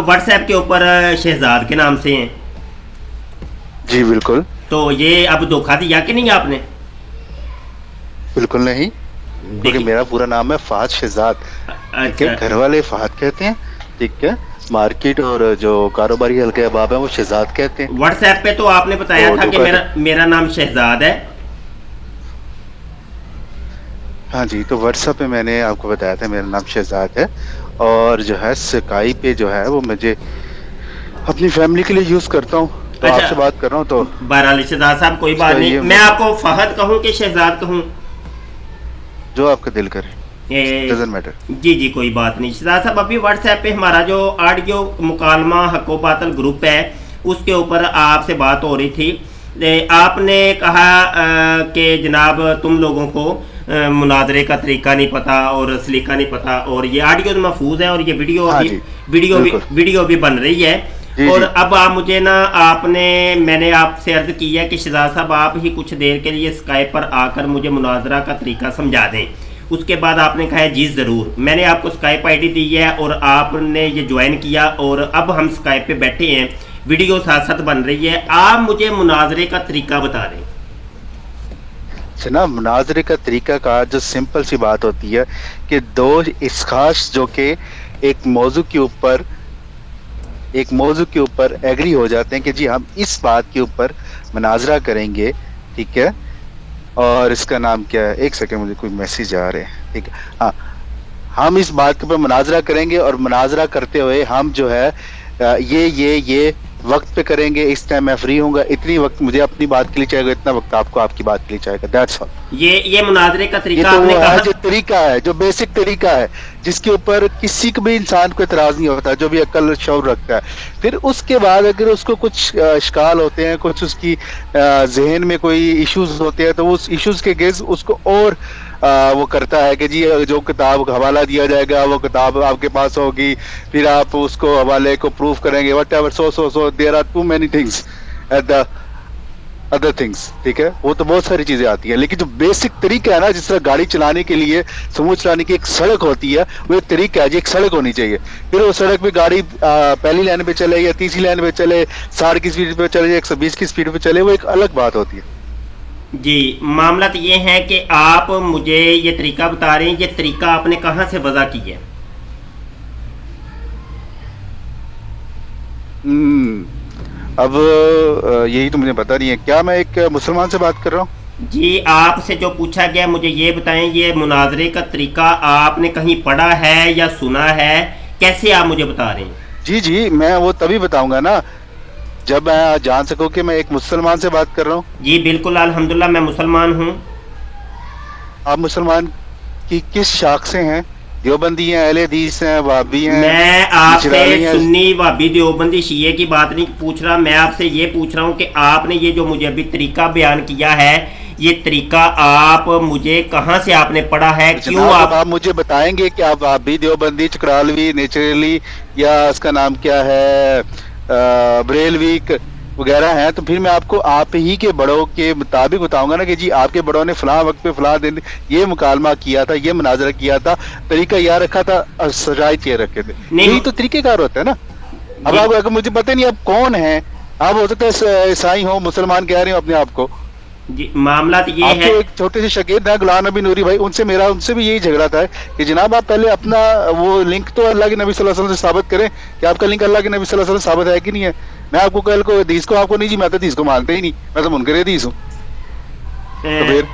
What's app के ऊपर शहजाद के नाम से हैं? जी बिल्कुल। तो ये अब धोखा दिया कि नहीं आपने? बिल्कुल नहीं, क्योंकि देखिए मेरा पूरा नाम है फहद शहजाद। ठीक है, अच्छा घर वाले फहद कहते हैं, ठीक है, मार्केट और जो कारोबारी हल्के अहबाब है वो शहजाद कहते हैं। व्हाट्सएप पे तो आपने बताया तो था कि धोखा मेरा नाम शहजाद है। हाँ जी, तो व्हाट्सएप पे मैंने आपको बताया था मेरा नाम शहजाद है, और जो है स्काई पे जो है वो मुझे अपनी फैमिली के लिए यूज करता हूँ, तो अच्छा आपसे बात कर रहा हूँ तो बहरहाल शहजाद साहब कोई बात इसका नहीं, ये मैं आपको फहद कहूँ कि शहजाद कहूँ? जो आपका दिल करे, डजंट मैटर। जी जी कोई बात नहीं शहजाद साहब। अभी व्हाट्सएप पे हमारा जो ऑडियो मुकालमा हको बातल ग्रुप है उसके ऊपर आपसे बात हो रही थी। आपने कहा कि जनाब तुम लोगों को मुनाजरे का तरीका नहीं पता और सलीका नहीं पता, और ये ऑडियो तो महफूज है और ये वीडियो हाँ अभी जी, वीडियो भी बिल्कुल। वीडियो भी बन रही है। जी और जी अब आप मुझे ना मैंने आपसे अर्ज की है कि शहजाद साहब आप ही कुछ देर के लिए स्काइप पर आकर मुझे मुनाजरा का तरीका समझा दें। उसके बाद आपने कहा है जी ज़रूर। मैंने आपको स्काइप आईडी दी है और आपने ये ज्वाइन किया और अब हम स्काइप पे बैठे हैं, वीडियो साथ साथ बन रही है। आप मुझे मुनाजरे का तरीका बता दें। जनाब, मुनाजरे का तरीका का जो सिंपल सी बात होती है कि दो इसखास जो कि एक मौजू के ऊपर एग्री हो जाते हैं कि जी हम इस बात के ऊपर मुनाजरा करेंगे, ठीक है, और इसका नाम क्या है, एक सेकंड मुझे कोई मैसेज आ रहे हैं, ठीक है, हाँ, हम इस बात के ऊपर मुनाजरा करेंगे और मुनाजरा करते हुए हम जो है ये वक्त पे करेंगे, इस टाइम मैं फ्री हूँगा, इतनी वक्त मुझे अपनी बात के लिए चाहिए, इतना वक्त आपको आपकी बात के लिए चाहिए, दैट्स ऑल। ये मुनाजरे का ये तरीका तो आपने वो कहा। है जो तरीका है, जो बेसिक तरीका है, जिसके ऊपर किसी को भी इंसान को एतराज नहीं होता, जो भी अक्ल शौर रखता है। फिर उसके बाद अगर उसको कुछ इश्काल होते हैं, कुछ उसकी जहन में कोई इश्यूज होते हैं, तो उस इश्यूज के गेज उसको और वो करता है कि जी जो किताब हवाला दिया जाएगा वो किताब आपके पास होगी, फिर आप उसको हवाले को प्रूफ करेंगे, whatever, so there are too many things at the other things, ठीक है, वो तो बहुत सारी चीजें आती है, लेकिन जो बेसिक तरीका है ना, जिस तरह गाड़ी चलाने के लिए, समूह चलाने की एक सड़क होती है, वो एक तरीका है जी, एक सड़क होनी चाहिए। फिर वो सड़क पे गाड़ी पहली लाइन पे चले या तीसरी लाइन पे चले, 60 की स्पीड पे चले या 120 की स्पीड पे चले, वो एक अलग बात होती है। जी मामला तो ये है कि आप मुझे ये तरीका बता रहे हैं, ये तरीका आपने कहाँ से वज़ा की है? अब यही तो मुझे पता नहीं है, क्या मैं एक मुसलमान से बात कर रहा हूँ? जी आपसे जो पूछा गया मुझे ये बताएं, ये मुनाजरे का तरीका आपने कहीं पढ़ा है या सुना है, कैसे आप मुझे बता रहे हैं? जी जी, मैं वो तभी बताऊंगा ना जब मैं जान सकूं कि मैं एक मुसलमान से बात कर रहा हूँ। जी बिल्कुल अल्हम्दुलिल्लाह मैं मुसलमान हूँ। आप मुसलमान की किस शाख से हैं? देवबंदी हैं, अहले हदीस हैं, वहाबी हैं, मैं आपसे निचराली हैं? सुन्नी वाबी देवबंदी शिये की बात नहीं पूछ रहा, मैं आपसे ये पूछ रहा हूँ कि आपने ये जो मुझे अभी तरीका बयान किया है, ये तरीका आप मुझे कहाँ से आपने पढ़ा है, क्यों जनाब, आप मुझे बताएंगे कि आप वहाबी, देवबंदी, चकरालवी, नेचुरली, या उसका नाम क्या है, बरेलवी वगैरह हैं, तो फिर मैं आपको आप ही के बड़ों के मुताबिक बताऊंगा ना कि जी आपके बड़ों ने फलां वक्त पे फलां दिन ये मुकालमा किया था, ये मुनाजरा किया था, तरीका याद रखा था, शराइत ये रखे थे। यही तो तरीकेकार होता है ना। अब आप अगर मुझे पता नहीं आप कौन है, आप हो सकता है ईसाई हो, मुसलमान कह रहे हो अपने आप को। जी मामला तो ये आपके है। एक छोटे से शागिर्द हैं गुलाम नबी नूरी भाई, उनसे भी यही झगड़ा था कि जनाब आप पहले अपना वो लिंक तो अल्लाह के नबी सल्लल्लाहु अलैहि वसल्लम से साबित करें कि आपका लिंक अल्लाह के नबी सल्लल्लाहु अलैहि वसल्लम से साबित है कि नहीं है। मैं आपको कल को हदीस को आपको नहीं जी, मैं तो हदीस को मानते ही नहीं, मैं तो मुनकर हदीस हूँ। तो फिर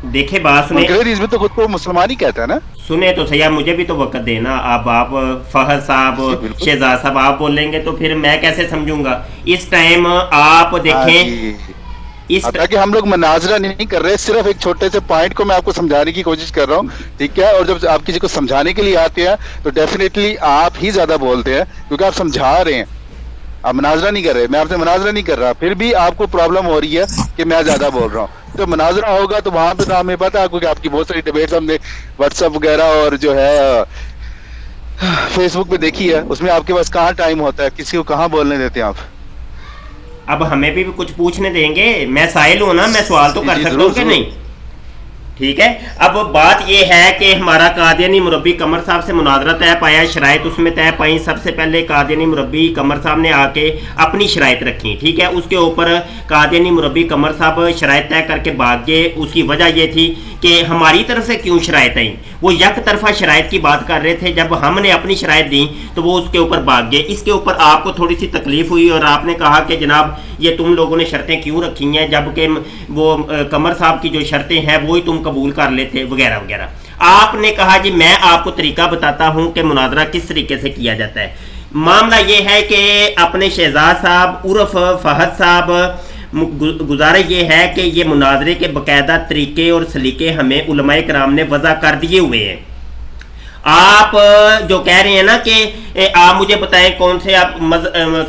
देखे बात सुने, मुनकर हदीस में तो खुद को मुसलमान ही कहता है ना। सुने तो सही, मुझे भी तो वक्त देना। अब आप फहद साहब, शहजाद साहब आप बोलेंगे तो फिर मैं कैसे समझूंगा। इस टाइम आप देखें, इस ताकि हम लोग मुनाजरा नहीं कर रहे, सिर्फ एक छोटे से पॉइंट को मैं आपको समझाने की कोशिश कर रहा हूँ, ठीक है। और जब आप किसी को समझाने के लिए आते हैं तो डेफिनेटली आप ही ज्यादा बोलते हैं, क्योंकि आप समझा रहे हैं, आप मुनाजरा नहीं कर रहे। मैं आपसे मुनाजरा नहीं कर रहा, फिर भी आपको प्रॉब्लम हो रही है कि मैं ज्यादा बोल रहा हूँ। तो मुनाजरा होगा तो वहां पे तो हमें पता है आपको कि आपकी बहुत सारी डिबेट्स हमने व्हाट्सएप वगैरह और जो है फेसबुक पे देखी है, उसमें आपके पास कहाँ टाइम होता है, किसी को कहाँ बोलने देते हैं आप। अब हमें भी कुछ पूछने देंगे, मैं साहिल हूँ ना, मैं सवाल तो कर सकता हूँ कि नहीं, ٹھیک ہے. اب بات یہ ہے کہ ہمارا قادیانی مربی قمر صاحب سے مناظرہ طے پایا, شرائط اس میں طے پائیں. سب سے پہلے قادیانی مربی قمر صاحب نے آ کے اپنی شرائط رکھی, ٹھیک ہے. اس کے اوپر قادیانی مربی قمر صاحب شرائط طے کر کے بھاگ گئے. اس کی وجہ یہ تھی کہ ہماری طرف سے کیوں شرائط آئیں, وہ یک طرفہ شرائط کی بات کر رہے تھے. جب ہم نے اپنی شرائط دیں تو وہ اس کے اوپر بھاگ گئے. اس کے اوپر آپ کو تھوڑی سی تکلیف ہوئی اور آپ نے کہا کہ جناب یہ تم لوگوں نے شرطیں کیوں رکھی ہیں, جبکہ وہ قمر صاحب کی جو شرطیں ہیں وہی تم قبول کر لیتے وغیرہ وغیرہ. آپ نے کہا جی میں آپ کو طریقہ بتاتا ہوں کہ مناظرہ کس طریقے سے کیا جاتا ہے. معاملہ یہ ہے کہ اپنے شہزاد صاحب عرف فہد صاحب, گزارش یہ ہے کہ یہ مناظرے کے باقاعدہ طریقے اور سلیقے ہمیں علماء کرام نے وضع کر دیے ہوئے ہیں. آپ جو کہہ رہے ہیں نا کہ آپ مجھے بتائیں کون سے آپ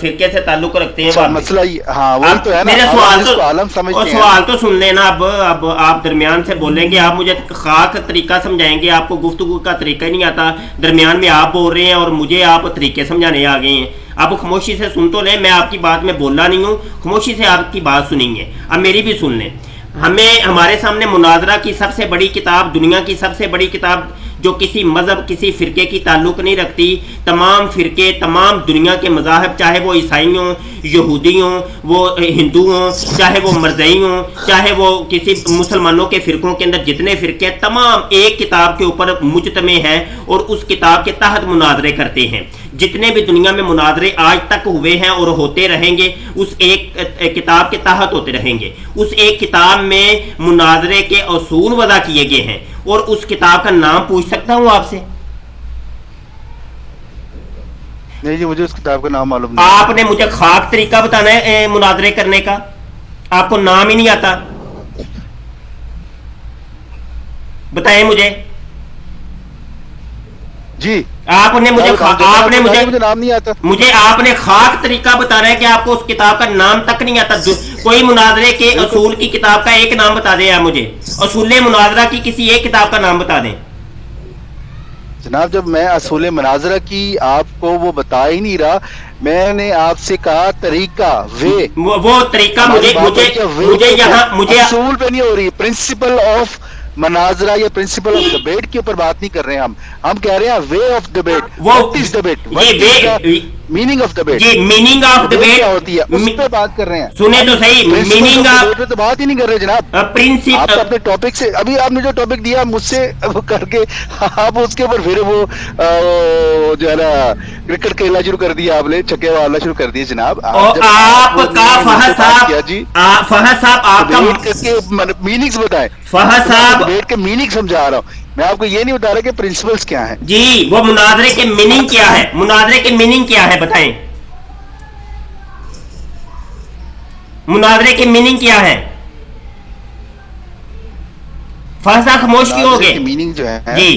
فرقے سے تعلق رکھتے ہیں. مسئلہ ہاں وہی تو ہے نا, میرا سوال تو سن لینا. اب آپ درمیان سے بولیں گے, آپ مجھے خاک طریقہ سمجھائیں گے, آپ کو گفتگو کا طریقہ ہی نہیں آتا. درمیان میں آپ بول رہے ہیں اور مجھے آپ طریقے سمجھانے آ گئے ہیں. اب خاموشی سے سن تو لیں, میں آپ کی بات میں بولنا نہیں ہوں, خاموشی سے آپ کی بات سنیں گے. اب میری بھی سن لیں. ہمارے سامنے مناظرہ کی سب سے بڑی کتاب, دنیا کی سب سے بڑی کتاب جو کسی مذہب کسی فرقے کی تعلق نہیں رکھتی, تمام فرقے تمام دنیا کے مذاہب, چاہے وہ عیسائی ہوں, یہودی ہوں, وہ ہندو ہوں, چاہے وہ مرزئی ہوں, چاہے وہ کسی مسلمانوں کے فرقوں کے اندر جتنے فرقے, تمام ایک کتاب کے اوپر مجتمع ہیں اور اس کتاب کے تحت مناظرے کرتے ہیں. جتنے بھی دنیا میں مناظرے آج تک ہوئے ہیں اور ہوتے رہیں گے اس ایک کتاب کے تحت ہوتے رہیں گے. اس ایک کتاب میں مناظرے کے اصول وضع کیے گئے ہیں اور اس کتاب کا نام پوچھ سکتا ہوں آپ سے؟ نہیں جی, مجھے اس کتاب کا نام معلوم نہیں. آپ نے مجھے خاک طریقہ بتانا ہے مناظرے کرنے کا, آپ کو نام ہی نہیں آتا. بتائیں مجھے جی. آپ نے مجھے نام نہیں آتا. مجھے آپ نے خاک طریقہ بتانا ہے کہ آپ کو اس کتاب کا نام تک نہیں آتا. کوئی مناظرے کے اصول کی کتاب کا ایک نام بتا دیں آپ مجھے, اصول مناظرہ کی کسی ایک کتاب کا نام بتا دیں. جناب جب میں اصول مناظرہ کی آپ کو وہ بتا ہی نہیں رہا, میں نے آپ سے کہا طریقہ وہ طریقہ مجھے یہاں اصول پہ نہیں ہو رہی, پرنسپل آف مناظرہ یا پرنسپل آف ڈبیٹ کے اوپر بات نہیں کر رہے ہیں. ہم کہہ رہے ہیں way of debate, what is debate, meaning of debate, جی میننگ آف ڈبیٹ کیا ہوتی ہے, اس پہ بات کر رہے ہیں. سنیں تو صحیح, میننگ آف تو بات ہی نہیں کر رہے جناب. آپ اپنے ٹاپک سے, ابھی آپ نے جو ٹاپک دیا مجھ سے کر کے آپ اس کے اوپر پھر وہ جو ہے نا کرکٹ کھیلنا شروع کر دیا, آپ نے چھکے والا شروع کر دیا. جناب آپ کا فہد صاحب آپ کا میننگز بتائیں. فہد صاحب ڈبیٹ کے میننگ سمجھا رہا ہوں میں آپ کو, یہ نہیں بتا رہا کہ پرنسپلز کیا ہیں. جی وہ مناظرے کے میننگ کیا ہے, مناظرے کے میننگ کیا ہے بتائیں, مناظرے کے میننگ کیا ہے. فہد صاحب خاموش کیوں ہو گئے؟ میننگ جو ہے جی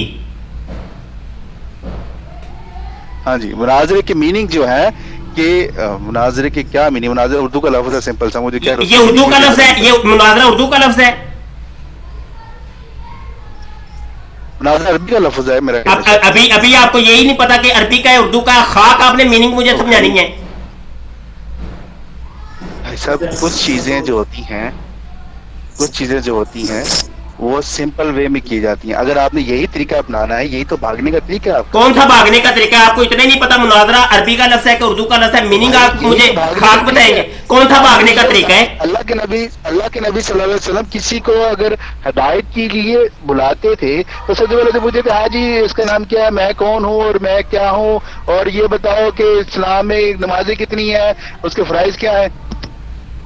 ہاں جی, مناظرے کے میننگ جو ہے کہ مناظرے کے کیا میننگ, مناظرہ اردو کا لفظ ہے, سمپل سا مجھے کیا, یہ اردو کا لفظ ہے, یہ مناظرہ اردو کا لفظ ہے. مناظرہ عربی کا لفظ ہے میرا. ابھی آپ کو یہی نہیں پتا کہ عربی کا ہے اردو کا, خاک آپ نے میننگ مجھے سمجھانی ہے. سب کچھ چیزیں جو ہوتی ہیں وہ سمپل وے میں کی جاتی ہیں. اگر آپ نے یہی طریقہ اپنانا ہے, یہی تو بھاگنے کا طریقہ ہے. کون سا بھاگنے کا طریقہ ہے؟ آپ کو اتنا ہی نہیں پتا مناظرہ عربی کا لفظ ہے کہ اردو کا لفظ ہے, میننگ آپ مجھے خاک بتائیں گے کون سا بھاگنے کا طریقہ ہے؟ اللہ کے نبی صلی اللہ علیہ وسلم کسی کو اگر ہدایت کے لیے بلاتے تھے تو سب سے پہلے تو پوچھتے تھے ہاں جی اس کا نام کیا ہے, میں کون ہوں اور میں کیا ہوں, اور یہ بتاؤ کہ اسلام میں نمازیں کتنی ہیں, اس کے فرائض کیا ہیں.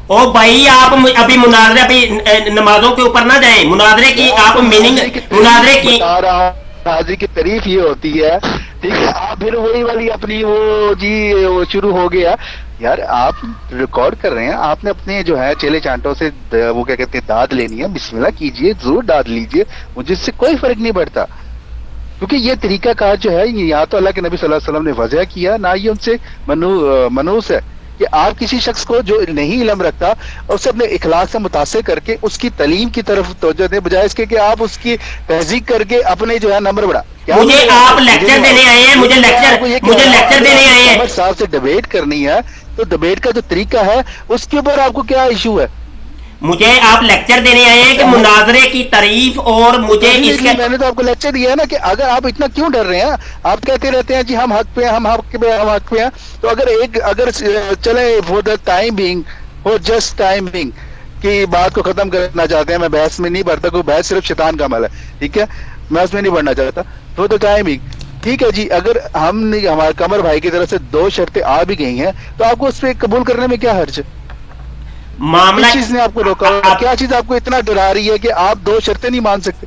او بھائی آپ ابھی مناظرے ابھی نمازوں کے اوپر نہ جائیں, مناظرے کی آپ میننگ مناظرے کی بتا رہا ہوں. حاضری کی تعریف یہ ہوتی ہے, ٹھیک ہے, آپ پھر وہی والی اپنی وہ جی وہ شروع ہو گیا. یار آپ ریکارڈ کر رہے ہیں, آپ نے اپنے جو ہے چیلے چانٹوں سے وہ کیا کہتے ہیں داد لینی ہے, بسم اللہ کیجئے, ضرور داد لیجئے, مجھے اس سے کوئی فرق نہیں پڑتا. کیونکہ یہ طریقہ کار جو ہے یا تو اللہ کے نبی صلی اللہ علیہ وسلم نے وضع کیا, نہ ہی ان سے منوس ہے کہ آپ کسی شخص کو جو نہیں علم رکھتا اسے اپنے اخلاق سے متاثر کر کے اس کی تعلیم کی طرف توجہ دیں, بجائے اس کے کہ آپ اس کی تہذیب کر کے اپنے جو ہے نمبر بڑھا. مجھے آپ لیکچر دینے آئے ہیں, مجھے لیکچر دینے آئے ہیں. صاحب سے ڈیبیٹ کرنی ہے تو ڈیبیٹ کا جو طریقہ ہے اس کے اوپر آپ کو کیا ایشو ہے؟ मुझे आप लेक्चर देने आए हैं कि मुनाजरे की तारीफ और मुझे इसके मैंने तो आपको लेक्चर दिया है ना कि अगर आप इतना क्यों डर रहे हैं, आप कहते रहते हैं जी हम हक पे हैं, हम हक पे हैं, हम हक पे हैं, तो अगर चले for the time being, for just time being कि बात को खत्म करना चाहते हैं, मैं बहस में नहीं बढ़ता, कोई बहस सिर्फ शैतान का अमल है, ठीक है, मैं उसमें नहीं बढ़ना चाहता, फॉर द टाइम बीइंग ठीक है जी। अगर हमने हमारे कमर भाई की तरफ से 2 शर्तें आ भी गई हैं तो आपको उस पर कबूल करने में क्या हर्ज है? मामला किस चीज ने आपको रोका? क्या चीज आपको इतना डरा रही है कि आप 2 शर्तें नहीं मान सकते?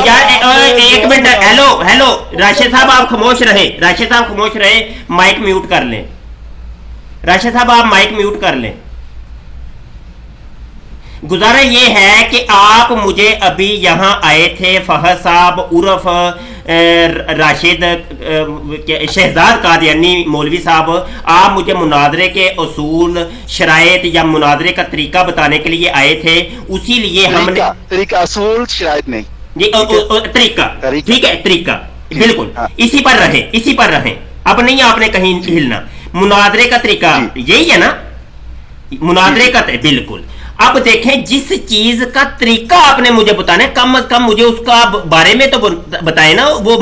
यार एक मिनट, हेलो हेलो राशिद साहब आप खामोश रहे, राशिद साहब खामोश रहे, माइक म्यूट कर लें, राशिद साहब आप माइक म्यूट कर लें। गुजारा ये है कि आप मुझे अभी यहाँ आए थे, फहद साहब उर्फ राशिद शहजाद कादियानी मौलवी साहब, आप मुझे मुनाजरे के उसूल शराइत या मुनाजरे का तरीका बताने के लिए आए थे, उसी लिए हमने तरीका असूल शराइत नहीं जी तरीका ठीक है, तरीका बिल्कुल इसी पर रहे, इसी पर रहे, अब नहीं आपने कहीं हिलना। मुनाजरे का तरीका यही है ना, मुनाजरे का बिल्कुल। अब देखें जिस चीज का तरीका आपने मुझे बताना है, कम से कम मुझे उसका बारे में तो बताए ना, वो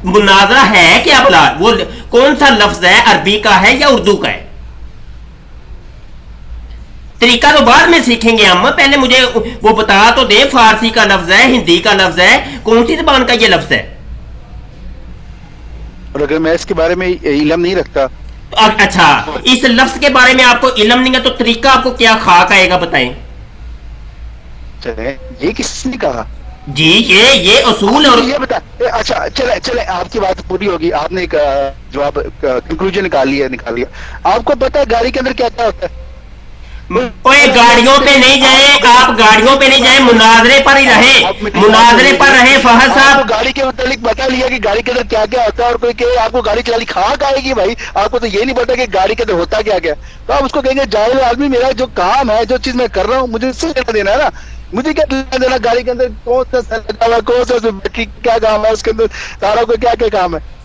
मुनाजरा है क्या भला, वो कौन सा लफ्ज है, अरबी का है या उर्दू का है? तरीका तो बाद में सीखेंगे हम, पहले मुझे वो बता तो दे, फारसी का लफ्ज है, हिंदी का लफ्ज है, कौन सी जबान का ये लफ्ज है? और अगर मैं इसके बारे में इल्म नहीं रखता, अच्छा इस लफ्ज के बारे में आपको इल्म नहीं है तो तरीका आपको क्या खाक आएगा बताएं? चले ये किसने कहा जी, ये असूल और ये बता। अच्छा चले चले आपकी बात पूरी होगी, आपने एक जवाब कंक्लूजन निकाल लिया। आपको पता है गाड़ी के अंदर क्या क्या होता है? ओए गाड़ियों पे नहीं जाए आप, गाड़ियों पे नहीं जाए, मुनाजरे पर ही रहे, मुनाजरे पर रहे फहद साहब। गाड़ी के मुतालिक बता लिया कि गाड़ी के अंदर क्या क्या होता है, और कोई कहे आपको गाड़ी चलानी खाक आएगी, भाई आपको तो ये नहीं पता कि गाड़ी के अंदर होता क्या क्या, तो आप उसको कहेंगे जाहिल आदमी, मेरा जो काम है, जो चीज मैं कर रहा हूँ, मुझे उससे लेना देना है ना, मुझे क्या लेना देना गाड़ी के अंदर कौन सा सेल लगा हुआ है, कौन सा बैटरी क्या काम है, उसके अंदर सारा कोई क्या क्या काम है।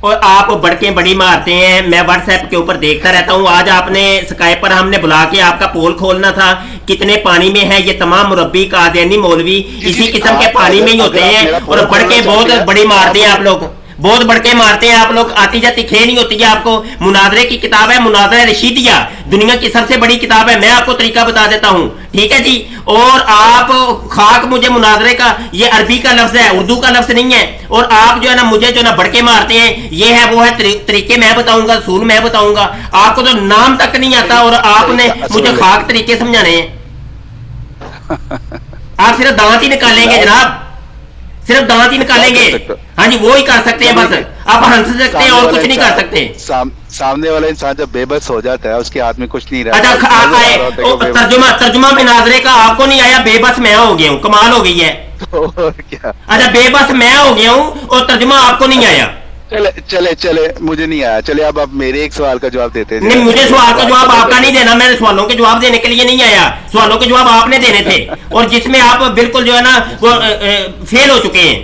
और आप बड़के बड़ी मारते हैं, मैं व्हाट्सएप के ऊपर देखता रहता हूँ। आज आपने स्काइप पर हमने बुला के आपका पोल खोलना था, कितने पानी में है ये तमाम मुरब्बी कादियानी मौलवी, इसी किस्म के पानी में ही होते हैं, और बड़के बहुत बड़ी मारते हैं आप लोग, बहुत बड़के मारते हैं आप लोग, आती जाती खे नहीं होती है आपको। मुनाजरे की किताब है, मुनाजरा रशीदिया, दुनिया की सबसे बड़ी किताब है, मैं आपको तरीका बता देता हूँ, ठीक है जी। और आप खाक मुझे मुनाजरे का, ये अरबी का लफ्ज है, उर्दू का लफ्ज नहीं है, और आप जो है ना मुझे जो ना बड़के मारते हैं, ये है वो है, तरीके मैं बताऊंगा, असूल मैं बताऊंगा, आपको तो नाम तक नहीं आता और आपने मुझे खाक तरीके समझाने हैं। आप सिर्फ दांत ही निकालेंगे जनाब, सिर्फ दांत ही निकालेंगे, हाँ जी वो ही कर सकते हैं, बस आप हंस सकते हैं और कुछ नहीं कर सकते। सामने वाला इंसान जब बेबस हो जाता है, उसके हाथ में कुछ नहीं रहता। अच्छा तर्जुमा मुनाजरे का आपको नहीं आया, बेबस मैं हो गया हूँ, कमाल हो गई है। क्या? अच्छा बेबस मैं हो गया हूँ और तर्जुमा आपको नहीं आया। चले मुझे नहीं आया, चले अब आप मेरे एक सवाल का जवाब देते हैं। नहीं मुझे सवाल का जवाब आपका नहीं देना, मैं सवालों के जवाब देने के लिए नहीं आया, सवालों के जवाब आपने देने थे, और जिसमें आप बिल्कुल जो है ना वो फेल हो चुके हैं।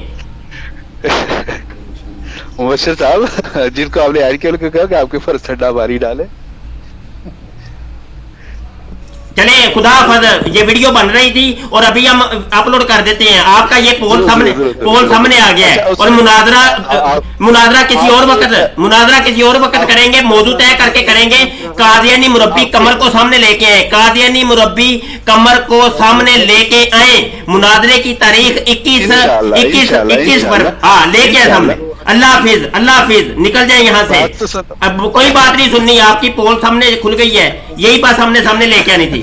मुबश्शिर साहब, जिनको आपने हायर किया उनको कहा कि आपके ऊपर ठंडा पानी डाले। चले खुदा हाफिज, ये वीडियो बन रही थी और अभी हम अपलोड कर देते हैं, आपका ये पोल सामने आ गया है, और मुनाजरा किसी और वक्त करेंगे, मौजू तय करके करेंगे। कादियानी मुरब्बी कमर को सामने लेके आए, कादियानी मुरब्बी कमर को सामने लेके आए, मुनाजरे की तारीख 21 पर हाँ लेके आए सामने। अल्लाह हाफिज, निकल जाए यहाँ से, अब कोई बात नहीं सुननी, आपकी पोल सामने खुल गई है, यही बात सामने लेके आनी थी।